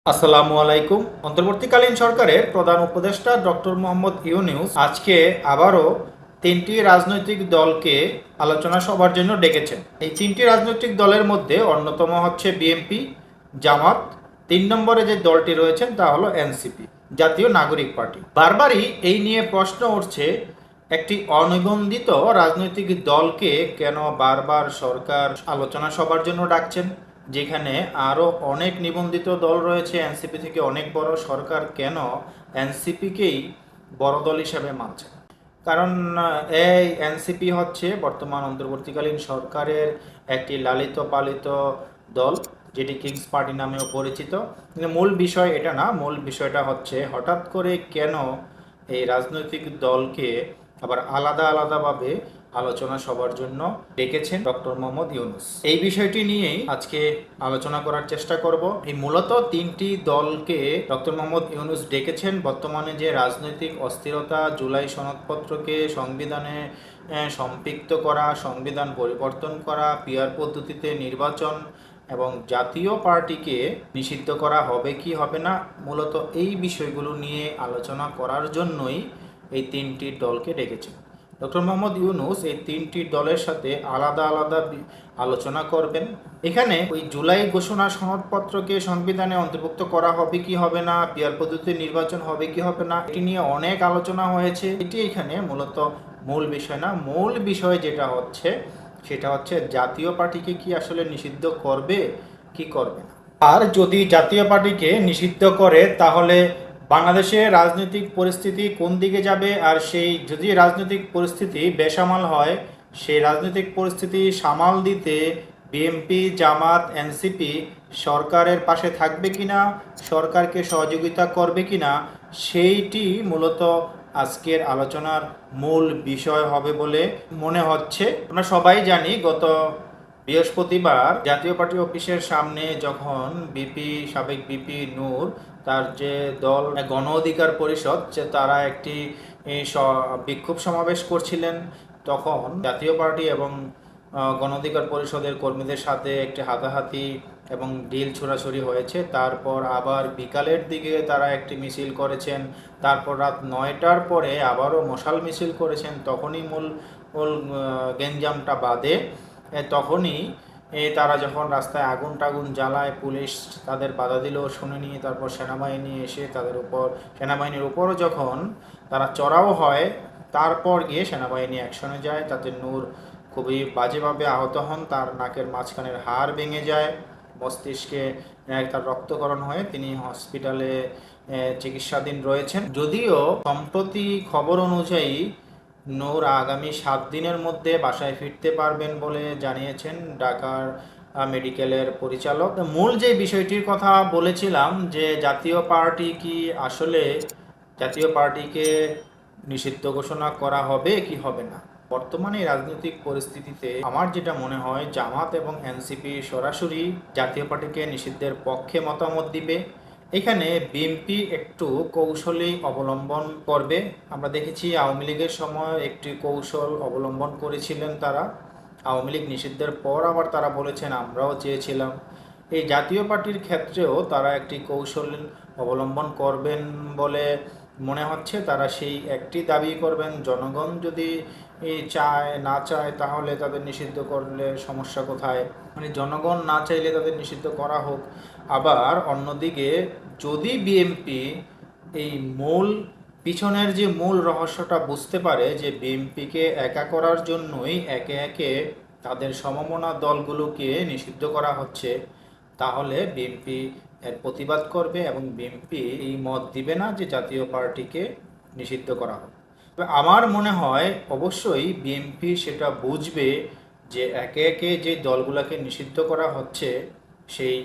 আসসালামু আলাইকুম। অন্তর্বর্তীকালীন সরকারের প্রধান উপদেষ্টা ডক্টর মোহাম্মদ ইউনূস আজকে আবারও তিনটি রাজনৈতিক দলকে আলোচনা সভার জন্য ডেকেছেন। এই তিনটি রাজনৈতিক দলের মধ্যে অন্যতম হচ্ছে বিএনপি, জামাত, ৩ নম্বরে যে দলটি রয়েছেন তা হলো এনসিপি, জাতীয় নাগরিক পার্টি। বারবারই এই নিয়ে প্রশ্ন উঠছে, একটি অনিবন্ধিত রাজনৈতিক দলকে কেন বারবার সরকার আলোচনা সভার জন্য ডাকছেন, যেখানে আরও অনেক নিবন্ধিত দল রয়েছে এনসিপি থেকে অনেক বড়। সরকার কেন এনসিপিকেই বড় দল হিসেবে মানছে? কারণ এই এনসিপি হচ্ছে বর্তমান অন্তর্বর্তীকালীন সরকারের একটি লালিত পালিত দল, যেটি কিংস পার্টি নামেও পরিচিত। কিন্তু মূল বিষয় এটা না, মূল বিষয়টা হচ্ছে হঠাৎ করে কেন এই রাজনৈতিক দলকে আবার আলাদা আলাদাভাবে আলোচনা সভার জন্য ডেকেছেন ডক্টর মোহাম্মদ ইউনূস। এই বিষয়টি নিয়েই আজকে আলোচনা করার চেষ্টা করব। এই মূলত তিনটি দলকে ডক্টর মোহাম্মদ ইউনূস ডেকেছেন বর্তমানে যে রাজনৈতিক অস্থিরতা, জুলাই সনদপত্রকে সংবিধানে সম্পৃক্ত করা, সংবিধান পরিবর্তন করা, পিআর পদ্ধতিতে নির্বাচন এবং জাতীয় পার্টিকে নিষিদ্ধ করা হবে কি হবে না, মূলত এই বিষয়গুলো নিয়ে আলোচনা করার জন্যই এই তিনটি দলকে ডেকেছেন। ডক্টর মোহাম্মদ ইউনূস এই তিনটি দলের সাথে আলাদা আলাদা আলোচনা করবেন। এখানে ওই জুলাই ঘোষণা সনদপত্রকে সংবিধানে অন্তর্ভুক্ত করা হবে কি হবে না, পিআর পদ্ধতিতে নির্বাচন হবে কি হবে না, এটি নিয়ে অনেক আলোচনা হয়েছে। এটি এখানে মূলত মূল বিষয় না। মূল বিষয় যেটা হচ্ছে সেটা হচ্ছে জাতীয় পার্টিকে কি আসলে নিষিদ্ধ করবে কি করবে না। আর যদি জাতীয় পার্টিকে নিষিদ্ধ করে তাহলে বাংলাদেশের রাজনৈতিক পরিস্থিতি কোন দিকে যাবে, আর সেই যদি রাজনৈতিক পরিস্থিতি বেসামাল হয়, সেই রাজনৈতিক পরিস্থিতি সামাল দিতে বিএনপি, জামাত, এনসিপি সরকারের পাশে থাকবে কিনা, সরকারকে সহযোগিতা করবে কিনা, সেইটি মূলত আজকের আলোচনার মূল বিষয় হবে বলে মনে হচ্ছে। আমরা সবাই জানি গত বৃহস্পতিবার জাতীয় পার্টি অফিসের সামনে যখন সাবেক বিপি নূর, তার যে দল গণ অধিকার পরিষদ, যে তারা একটি বিক্ষোভ সমাবেশ করছিলেন, তখন জাতীয় পার্টি এবং গণ অধিকার পরিষদের কর্মীদের সাথে একটি হাতাহাতি এবং ঢিল ছোড়াছুড়ি হয়েছে। তারপর আবার বিকালের দিকে তারা একটি মিছিল করেছেন। তারপর রাত 9টার পরে আবারও মশাল মিছিল করেছেন। তখনই মূল গেঞ্জামটা বাধে। তখনই তারা যখন রাস্তায় আগুন টাগুন জ্বালায়, পুলিশ তাদের বাধা দিলেও শুনেনি। তারপর সেনাবাহিনী এসে সেনাবাহিনীর উপরও যখন তারা চড়াও হয়, তারপর গিয়ে সেনাবাহিনী অ্যাকশনে যায়। তাতে নূর খুবই বাজেভাবে আহত হন, তার নাকের মাঝখানের হাড় ভেঙে যায়, মস্তিষ্কে তার রক্তক্ষরণ হয়ে তিনি হসপিটালে চিকিৎসাধীন রয়েছেন। যদিও সম্প্রতি খবর অনুযায়ী নূর আগামী 7 দিনের মধ্যে বাসায় ফিরতে পারবেন বলে জানিয়েছেন ঢাকার মেডিকেলের পরিচালক। মূল যে বিষয়টির কথা বলেছিলাম, যে জাতীয় পার্টি কি আসলে জাতীয় পার্টিকে নিষিদ্ধ ঘোষণা করা হবে কি হবে না, বর্তমানে রাজনৈতিক পরিস্থিতিতে আমার যেটা মনে হয় জামাত এবং এনসিপি সরাসরি জাতীয় পার্টিকে নিষিদ্ধের পক্ষে মতামত দিবে। এখানে বিএনপি একটু কৌশলী অবলম্বন করবে। আমরা দেখেছি আওয়ামী লীগের সময় একটি কৌশল অবলম্বন করেছিলেন তারা। আওয়ামী লীগ নিষিদ্ধের পর আবার তারা বলেছেন আমরাও চেয়েছিলাম। এই জাতীয় পার্টির ক্ষেত্রেও তারা একটি কৌশল অবলম্বন করবেন বলে মনে হচ্ছে। তারা সেই একটি দাবি করবেন, জনগণ যদি চায় না চায় তাহলে তাদের নিষিদ্ধ করলে সমস্যা কোথায়, মানে জনগণ না চাইলে তাদের নিষিদ্ধ করা হোক। আবার অন্যদিকে যদি বিএনপি এই পিছনের যে মূল রহস্যটা বুঝতে পারে, যে বিএনপিকে একা করার জন্যই একে একে তাদের সমমনা দলগুলোকে নিষিদ্ধ করা হচ্ছে, তাহলে বিএনপি এর প্রতিবাদ করবে এবং বিএনপি এই মত দিবে না যে জাতীয় পার্টিকে নিষিদ্ধ করা হবে। আমার মনে হয় অবশ্যই বিএনপি সেটা বুঝবে যে একে একে যে দলগুলোকে নিষিদ্ধ করা হচ্ছে, সেই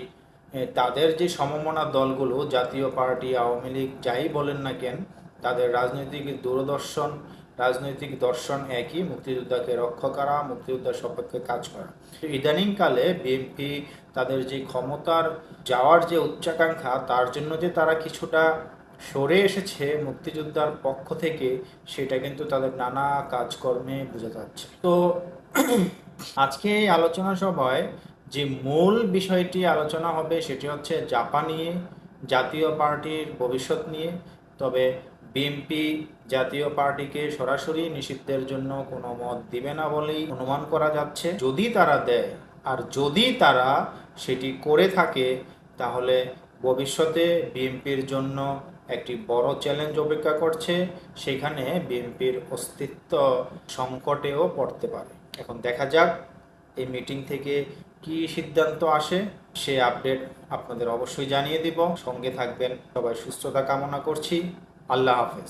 তাদের যে সমমনা দলগুলো জাতীয় পার্টি, আওয়ামী লীগ যাই বলেন না কেন, তাদের রাজনৈতিক দর্শন একই, মুক্তিযোদ্ধাকে রক্ষা করা, মুক্তিযোদ্ধার সপক্ষে কাজ করা। ইদানিংকালে বিএনপি তাদের যে ক্ষমতার যাওয়ার যে উচ্চাকাঙ্ক্ষা, তার জন্য যে তারা কিছুটা সরে এসেছে মুক্তিযোদ্ধার পক্ষ থেকে, সেটা কিন্তু তাদের নানা কাজকর্মে বোঝা যাচ্ছে। তো আজকে এই আলোচনা সভায় যে মূল বিষয়টি আলোচনা হবে সেটি হচ্ছে জাপানি জাতীয় পার্টির ভবিষ্যৎ নিয়ে। তবে বিএনপি জাতীয় পার্টিকে সরাসরি নিষিদ্ধের জন্য কোনো মত দিবে না বলেই অনুমান করা যাচ্ছে। যদি তারা দেয়, আর যদি তারা সেটি করে থাকে, তাহলে ভবিষ্যতে বিএনপির জন্য একটি বড় চ্যালেঞ্জ অপেক্ষা করছে। সেখানে বিএনপির অস্তিত্ব সংকটেও পড়তে পারে। এখন দেখা যাক এই মিটিং থেকে কি সিদ্ধান্ত আসে। সে আপডেট আপনাদের অবশ্যই জানিয়ে দিব। সঙ্গে থাকবেন। সবাই সুস্থতা কামনা করছি। আল্লাহ হাফেজ।